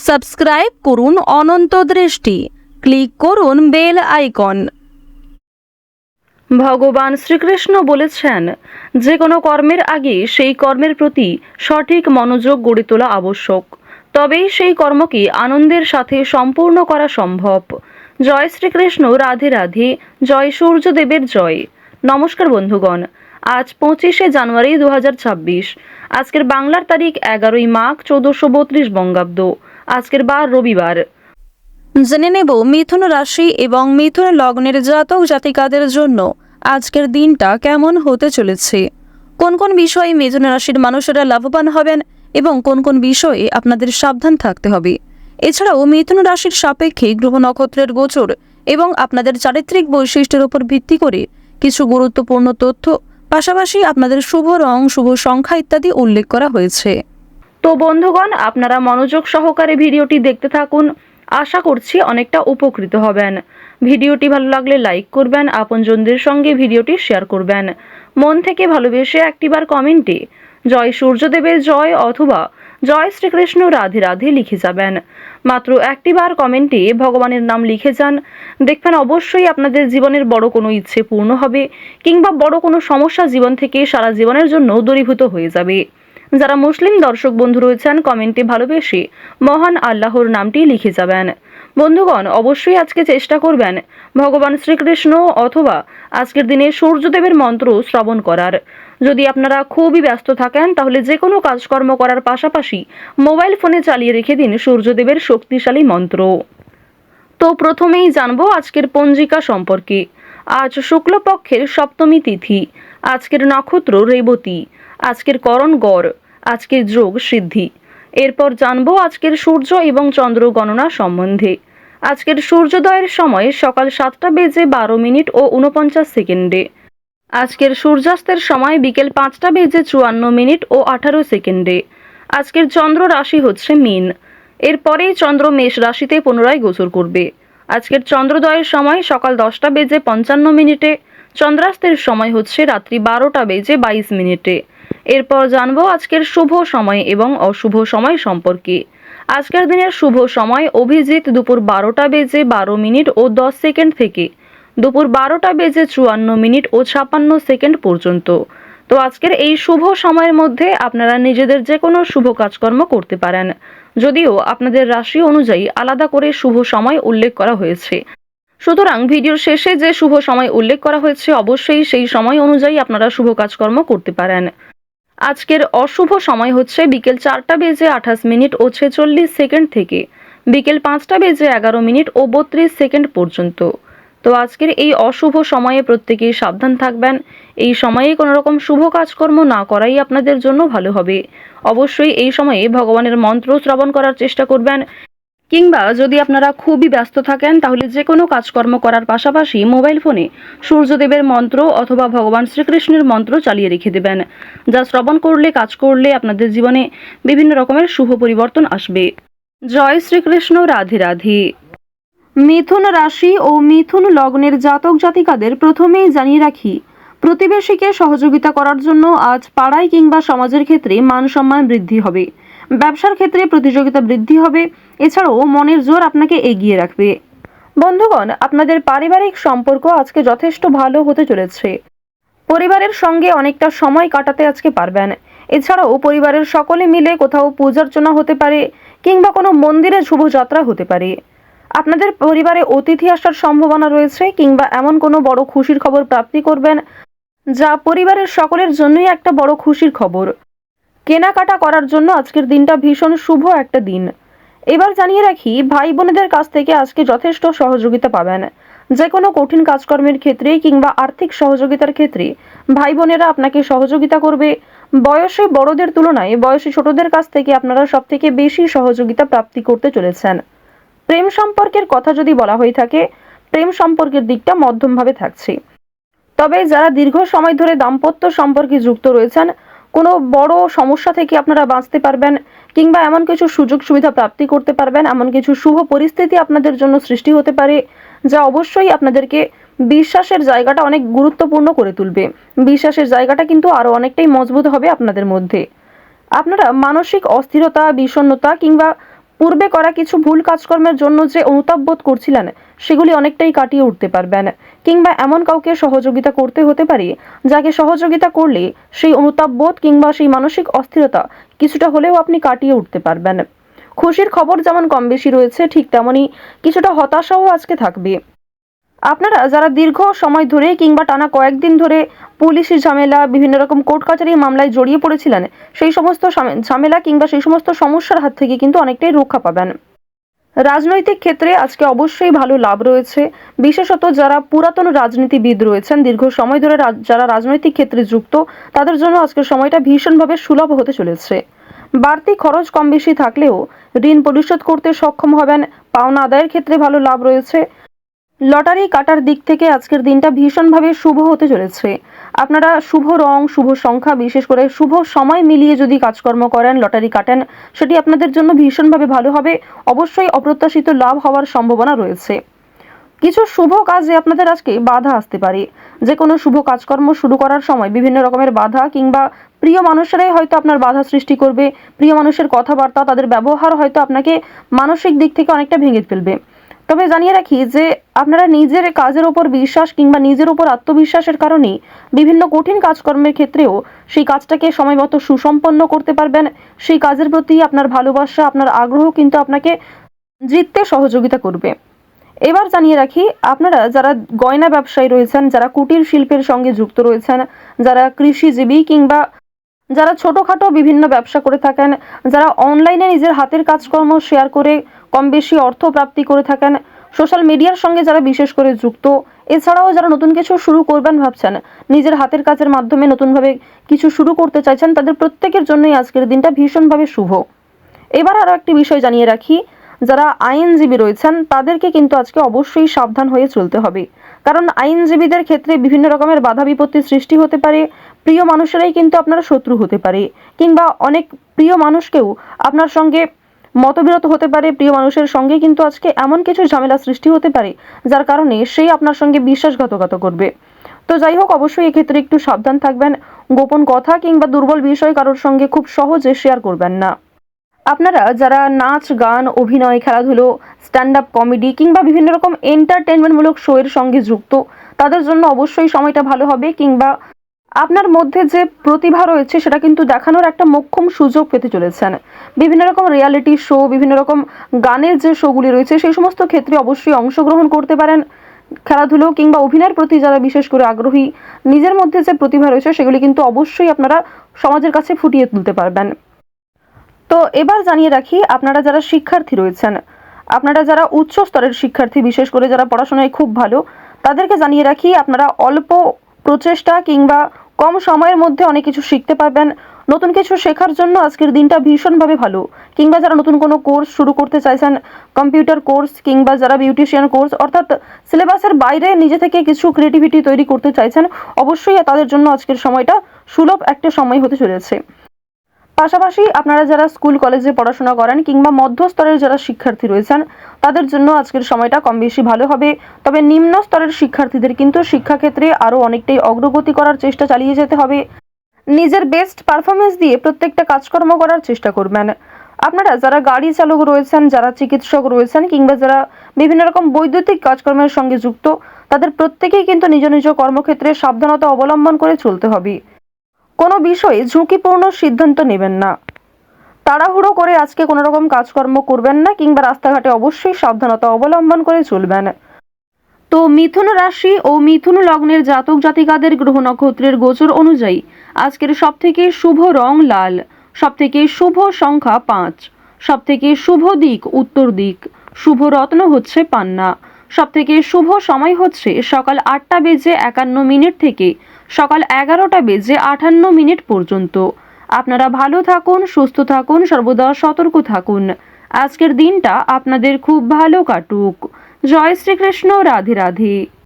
Subscribe করুন অনন্ত দৃষ্টি, click করুন বেল আইকন। ভগবান শ্রীকৃষ্ণ বলেছেন, যে কোনো কর্মের আগে সেই কর্মের প্রতি সঠিক মনোযোগ গড়ে তোলা আবশ্যক, তবেই সেই কর্মকে আনন্দের সাথে সম্পূর্ণ করা সম্ভব। জয় শ্রীকৃষ্ণ, রাধে রাধে, জয় সূর্যদেবের জয়। নমস্কার বন্ধুগণ, আজ 25শে জানুয়ারি 2026। আজকের বাংলার তারিখ 11ই মাঘ 1432 বঙ্গাব্দ। আজকের বার রবিবার। জেনে নেব মিথুন রাশি এবং মিথুন লগ্নের জাতক জাতিকাদের জন্য আজকের দিনটা কেমন হতে চলেছে, কোন কোন বিষয়ে মিথুন রাশির মানুষেরা লাভবান হবেন এবং কোন কোন বিষয়ে আপনাদের সাবধান থাকতে হবে। এছাড়াও মিথুন রাশির সাপেক্ষে গ্রহ নক্ষত্রের গোচর এবং আপনাদের চারিত্রিক বৈশিষ্ট্যের উপর ভিত্তি করে কিছু গুরুত্বপূর্ণ তথ্য, পাশাপাশি আপনাদের শুভ রং, শুভ সংখ্যা ইত্যাদি উল্লেখ করা হয়েছে। তো বন্ধুগণ, আপনারা মনোযোগ সহকারে ভিডিওটি দেখতে থাকুন। আশা করছি অনেকটা উপকৃত হবেন। ভিডিওটি ভালো লাগলে লাইক করবেন, আপনজনদের সঙ্গে ভিডিওটি শেয়ার করবেন। মন থেকে ভালোবেসে একটিবার কমেন্টে জয় সূর্যদেবের জয় অথবা জয় শ্রীকৃষ্ণ রাধে রাধে লিখে যাবেন। মাত্র একটিবার কমেন্টে ভগবানের নাম লিখে যান, দেখবেন অবশ্যই আপনাদের জীবনের বড় কোনো ইচ্ছে পূর্ণ হবে, কিংবা বড় কোনো সমস্যা জীবন থেকে সারা জীবনের জন্য দূরীভূত হয়ে যাবে। যারা মুসলিম দর্শক বন্ধু রয়েছেন, কমেন্টে ভালোবেসে মহান আল্লাহর নামটি লিখে যাবেন। বন্ধুগণ, অবশ্যই আজকে চেষ্টা করবেন ভগবান শ্রীকৃষ্ণ অথবা আজকের দিনে সূর্যদেবের মন্ত্র শ্রবণ করার। যদি আপনারা খুবই ব্যস্ত থাকেন, তাহলে যে কোনো কাজকর্ম করার পাশাপাশি মোবাইল ফোনে চালিয়ে রেখে দিন সূর্যদেবের শক্তিশালী মন্ত্র। তো প্রথমেই জানবো আজকের পঞ্জিকা সম্পর্কে। আজ শুক্লপক্ষের সপ্তমী তিথি, আজকের নক্ষত্র রেবতী, আজকের করণ গড়, আজকের যোগ সিদ্ধি। এরপর জানবো আজকের সূর্য এবং চন্দ্র গণনা সম্বন্ধে। আজকের সূর্যোদয়ের সময় সকাল 7:12 ও 49 সেকেন্ডে। আজকের সূর্যাস্তের সময় বিকেল 5:54 ও 18 সেকেন্ডে। আজকের চন্দ্র রাশি হচ্ছে মীন। এরপরেই চন্দ্র মেষ রাশিতে পুনরায় গোচর করবে। আজকের চন্দ্রোদয়ের সময় সকাল 10:55। চন্দ্রাস্তের সময় হচ্ছে রাত্রি 12:22। এরপর জানবো আজকের শুভ সময় এবং অশুভ সময় সম্পর্কে। আজকের দিনের শুভ সময় অভিজিৎ দুপুর 12:12 ও 10 সেকেন্ড থেকে দুপুর 12:54 ও 56 সেকেন্ড পর্যন্ত। তো আজকের এই শুভ সময়ের মধ্যে আপনারা নিজেদের যে কোনো শুভ কাজকর্ম করতে পারেন, যদিও আপনাদের রাশি অনুযায়ী আলাদা করে শুভ সময় উল্লেখ করা হয়েছে। সুতরাং ভিডিওর শেষে যে শুভ সময় উল্লেখ করা হয়েছে, অবশ্যই সেই সময় অনুযায়ী আপনারা শুভ কাজকর্ম করতে পারেন। আজকের অশুভ সময় হচ্ছে বিকেল 4:28 ও 46 সেকেন্ড থেকে বিকেল 5:11 ও 32 সেকেন্ড পর্যন্ত। তো আজকের এই অশুভ সময়ে প্রত্যেকেই সাবধান থাকবেন। এই সময়ে কোনো রকম শুভ কাজকর্ম না করাই আপনাদের জন্য ভালো হবে। অবশ্যই এই সময়ে ভগবানের মন্ত্র শ্রবণ করার চেষ্টা করবেন, কিংবা যদি আপনারা খুবই ব্যস্ত থাকেন, তাহলে যে কোনো কাজকর্ম করার পাশাপাশি মোবাইল ফোনে সূর্যদেবের মন্ত্র অথবা ভগবান শ্রীকৃষ্ণের মন্ত্র চালিয়ে রেখে দেবেন, যা শ্রবণ করলে, কাজ করলে আপনাদের জীবনে বিভিন্ন রকমের শুভ পরিবর্তন আসবে। জয় শ্রীকৃষ্ণ, রাধে রাধে। মিথুন রাশি ও মিথুন লগ্নের জাতক জাতিকাদের প্রথমেই জানিয়ে রাখি, প্রতিবেশীকে সহযোগিতা করার জন্য আজ পাড়ায় কিংবা সমাজের ক্ষেত্রে মান সম্মান বৃদ্ধি হবে। ব্যবসার ক্ষেত্রে প্রতিযোগিতা বৃদ্ধি হবে। এছাড়াও মনের জোর আপনাকে এগিয়ে রাখবে। বন্ধুগণ, আপনাদের পারিবারিক সম্পর্ক আজকে যথেষ্ট ভালো হতে চলেছে। পরিবারের সঙ্গে অনেকটা সময় কাটাতে আজকে পারবেন। এছাড়াও পরিবারের সকলে মিলে কোথাও পূজার্চনা হতে পারে, কিংবা কোনো মন্দিরে শুভযাত্রা হতে পারে। আপনাদের পরিবারে অতিথি আসার সম্ভাবনা রয়েছে, কিংবা এমন কোনো বড় খুশির খবর প্রাপ্তি করবেন, যা পরিবারের সকলের জন্যই একটা বড় খুশির খবর। কেনাকাটা করার জন্য আজকের দিনটা ভীষণ শুভ একটা দিন। এবার জানিয়ে রাখি, ভাই বোনেদের কাছ থেকে আজকে যথেষ্ট সহযোগিতা পাবেন। যে কোনো কঠিন কাজকর্মের ক্ষেত্রে কিংবা আর্থিক সহযোগিতার ক্ষেত্রে ভাই বোনেরা আপনাকে সহযোগিতা করবে। বয়সে বড়দের তুলনায় বয়সে ছোটদের কাছ থেকে আপনারা সব থেকে বেশি সহযোগিতা প্রাপ্তি করতে চলেছেন। প্রেম সম্পর্কের কথা যদি বলা হয়ে থাকে, প্রেম সম্পর্কের দিকটা মধ্যমভাবে থাকছে। তবে যারা দীর্ঘ সময় ধরে দাম্পত্য সম্পর্কে যুক্ত রয়েছেন, কোনো বড় সমস্যা থেকে আপনারা বাঁচতে পারবেন, কিংবা এমন কিছু সুযোগ সুবিধা প্রাপ্তি করতে পারবেন, এমন কিছু শুভ পরিস্থিতি আপনাদের জন্য সৃষ্টি হতে পারে, যা অবশ্যই আপনাদেরকে বিশ্বাসের জায়গাটা অনেক গুরুত্বপূর্ণ করে তুলবে। বিশ্বাসের জায়গাটা কিন্তু আরো অনেকটাই মজবুত হবে আপনাদের মধ্যে। আপনারা মানসিক অস্থিরতা, বিষণ্ণতা কিংবা পূর্বে করা কিছু ভুল কাজকর্মের জন্য যে অনুতাপ বোধ করছিলেন সেগুলি অনেকটাই কাটিয়ে উঠতে পারবেন, কিংবা এমন কাউকে সহযোগিতা করতে হতে পারে যাকে সহযোগিতা করলে সেই অনুতাপ বোধ কিংবা সেই মানসিক অস্থিরতা কিছুটা হলেও আপনি কাটিয়ে উঠতে পারবেন। খুশির খবর যেমন কম বেশি রয়েছে, ঠিক তেমনই কিছুটা হতাশাও আজকে থাকবে। আপনারা যারা দীর্ঘ সময় ধরে কিংবা টানা কয়েকদিন ধরে পুলিশি ঝামেলা, বিভিন্ন রকম কোর্ট কাচারি মামলায় জড়িয়ে পড়েছিলেন, সেই সমস্ত ঝামেলা কিংবা সেই সমস্ত সমস্যার হাত থেকে কিন্তু অনেকটাই রক্ষা পাবেন। রাজনৈতিক ক্ষেত্রে আজকে অবশ্যই ভালো লাভ রয়েছে। বিশেষত যারা পুরাতন রাজনীতিবিদ রয়েছেন, দীর্ঘ সময় ধরে যারা রাজনৈতিক ক্ষেত্রে যুক্ত, তাদের জন্য আজকের সময়টা ভীষণভাবে সুলভ হতে চলেছে। বাড়তি খরচ কম বেশি থাকলেও ঋণ পরিশোধ করতে সক্ষম হবেন। পাওনা আদায়ের ক্ষেত্রে ভালো লাভ রয়েছে। লটারি কাটার দিক থেকে আজকের দিনটা ভীষণভাবে শুভ হতে চলেছে। আপনারা শুভ রং, শুভ সংখ্যা, বিশেষ করে শুভ সময় মিলিয়ে যদি কাজকর্ম করেন, লটারি কাটেন, সেটি আপনাদের জন্য ভীষণভাবে ভালো হবে। অবশ্যই অপ্রত্যাশিত লাভ হওয়ার সম্ভাবনা রয়েছে। কিছু শুভ কাজে আপনাদের আজকে বাধা আসতে পারে। যে কোনো শুভ কাজকর্ম শুরু করার সময় বিভিন্ন রকমের বাধা কিংবা প্রিয় মানুষেরাই হয়তো আপনার বাধা সৃষ্টি করবে। প্রিয় মানুষের কথাবার্তা, তাদের ব্যবহার হয়তো আপনাকে মানসিক দিক থেকে অনেকটা ভেঙে ফেলবে। তবে জানিয়ে রাখি যে আপনারা নিজের কাজের ওপর বিশ্বাস কিংবা নিজের ওপর আত্মবিশ্বাসের কারণেই বিভিন্ন কঠিন কাজকর্মের ক্ষেত্রেও সেই কাজটাকে সময়মতো সুসম্পন্ন করতে পারবেন। সেই কাজের প্রতি আপনার ভালোবাসা, আপনার আগ্রহ কিন্তু আপনাকে জিততে সহযোগিতা করবে। এবার জানিয়ে রাখি, আপনারা যারা গয়না ব্যবসায়ী রয়েছেন, যারা কুটির শিল্পের সঙ্গে যুক্ত রয়েছেন, যারা কৃষিজীবী কিংবা যারা ছোটোখাটো বিভিন্ন ব্যবসা করে থাকেন, যারা অনলাইনে নিজের হাতের কাজকর্ম শেয়ার করে কম বেশি অর্থ প্রাপ্তি করে থাকেন, সোশ্যাল মিডিয়ার সঙ্গে যারা বিশেষ করে যুক্ত, এছাড়াও যারা নতুন কিছু শুরু করবেন ভাবছেন, নিজের হাতের কাজের মাধ্যমে নতুনভাবে কিছু শুরু করতে চাইছেন, তাদের প্রত্যেকের জন্যই আজকের দিনটা ভীষণভাবে শুভ। এবার আরও একটি বিষয় জানিয়ে রাখি, যারা আইনজীবী রয়েছেন তাদেরকে কিন্তু আজকে অবশ্যই সাবধান হয়ে চলতে হবে। কারণ আইনজীবীদের ক্ষেত্রে বিভিন্ন রকমের বাধা বিপত্তির সৃষ্টি হতে পারে। প্রিয় মানুষেরাই কিন্তু আপনার শত্রু হতে পারে, কিংবা অনেক প্রিয় মানুষকেও আপনার সঙ্গে মতবিরোধ হতে পারে। প্রিয় মানুষের সঙ্গে কিন্তু আজকে এমন কিছু ঝামেলা সৃষ্টি হতে পারে যার কারণে সেই আপনার সঙ্গে বিশ্বাসঘাতকতা করবে। তো যাই হোক, অবশ্যই এক্ষেত্রে একটু সাবধান থাকবেন। গোপন কথা কিংবা দুর্বল বিষয় কারোর সঙ্গে খুব সহজে শেয়ার করবেন না। আপনারা যারা নাচ, গান, অভিনয়, খেলাধুলো, স্ট্যান্ড আপ কমেডি কিংবা বিভিন্ন রকম এন্টারটেনমেন্টমূলক শো এর সঙ্গে যুক্ত, তাদের জন্য অবশ্যই সময়টা ভালো হবে। কিংবা আপনার মধ্যে যে প্রতিভা রয়েছে সেটা কিন্তু দেখানোর একটা মোক্ষম সুযোগ পেতে চলেছেন। বিভিন্ন রকম রিয়ালিটি শো, বিভিন্ন রকম গানের যে শোগুলি রয়েছে সেই সমস্ত ক্ষেত্রে অবশ্যই অংশগ্রহণ করতে পারেন। খেলাধুলো কিংবা অভিনয়ের প্রতি যারা বিশেষ করে আগ্রহী, নিজের মধ্যে যে প্রতিভা রয়েছে সেগুলি কিন্তু অবশ্যই আপনারা সমাজের কাছে ফুটিয়ে তুলতে পারবেন। তো এবার জানিয়ে রাখি, আপনারা যারা শিক্ষার্থী রয়েছেন, আপনারা যারা উচ্চ স্তরের শিক্ষার্থী, বিশেষ করে যারা পড়াশোনায় খুব ভালো, তাদেরকে জানিয়ে রাখি আপনারা অল্প প্রচেষ্টা কিংবা কম সময়ের মধ্যে অনেক কিছু শিখতে পারবেন। নতুন কিছু শেখার জন্য আজকের দিনটা ভীষণভাবে ভালো। কিংবা যারা নতুন কোনো কোর্স শুরু করতে চাইছেন, কম্পিউটার কোর্স কিংবা যারা বিউটিশিয়ান কোর্স, অর্থাৎ সিলেবাসের বাইরে নিজে থেকে কিছু ক্রিয়েটিভিটি তৈরি করতে চাইছেন, অবশ্যই তাদের জন্য আজকের সময়টা সুলভ একটা সময় হতে চলেছে। পাশাপাশি আপনারা যারা স্কুল কলেজে পড়াশোনা করেন কিংবা মধ্যস্তরের যারা শিক্ষার্থী রয়েছেন, তাদের জন্য আজকের সময়টা কম বেশি ভালো হবে। তবে নিম্ন স্তরের শিক্ষার্থীদের কিন্তু শিক্ষাক্ষেত্রে আরও অনেকটাই অগ্রগতি করার চেষ্টা চালিয়ে যেতে হবে। নিজের বেস্ট পারফরমেন্স দিয়ে প্রত্যেকটা কাজকর্ম করার চেষ্টা করবেন। আপনারা যারা গাড়ি চালক রয়েছেন, যারা চিকিৎসক রয়েছেন কিংবা যারা বিভিন্ন রকম বৈদ্যুতিক কাজকর্মের সঙ্গে যুক্ত, তাদের প্রত্যেকেই কিন্তু নিজ নিজ কর্মক্ষেত্রে সাবধানতা অবলম্বন করে চলতে হবে। কোনো বিষয়ে ঝুঁকিপূর্ণ সিদ্ধান্ত নেবেন না। তাড়াহুড়ো করে আজকে কোনো রকম কাজকর্ম করবেন না, কিংবা রাস্তাঘাটে অবশ্যই সাবধানতা অবলম্বন করে চলবেন। তো মিথুন রাশি ও মিথুন লগ্নের জাতক জাতিকাদের গ্রহ নক্ষত্রের গোচর অনুযায়ী আজকের সবথেকে শুভ রং লাল, সবথেকে শুভ সংখ্যা 5, সবথেকে শুভ দিক উত্তর দিক, শুভ রত্ন হচ্ছে পান্না, সবথেকে শুভ সময় হচ্ছে সকাল 8:51 থেকে সকাল 11:58 পর্যন্ত। আপনারা ভালো থাকুন, সুস্থ থাকুন, সর্বদা সতর্ক থাকুন। আজকের দিনটা আপনাদের খুব ভালো কাটুক। জয় শ্রীকৃষ্ণ। রাধে রাধে।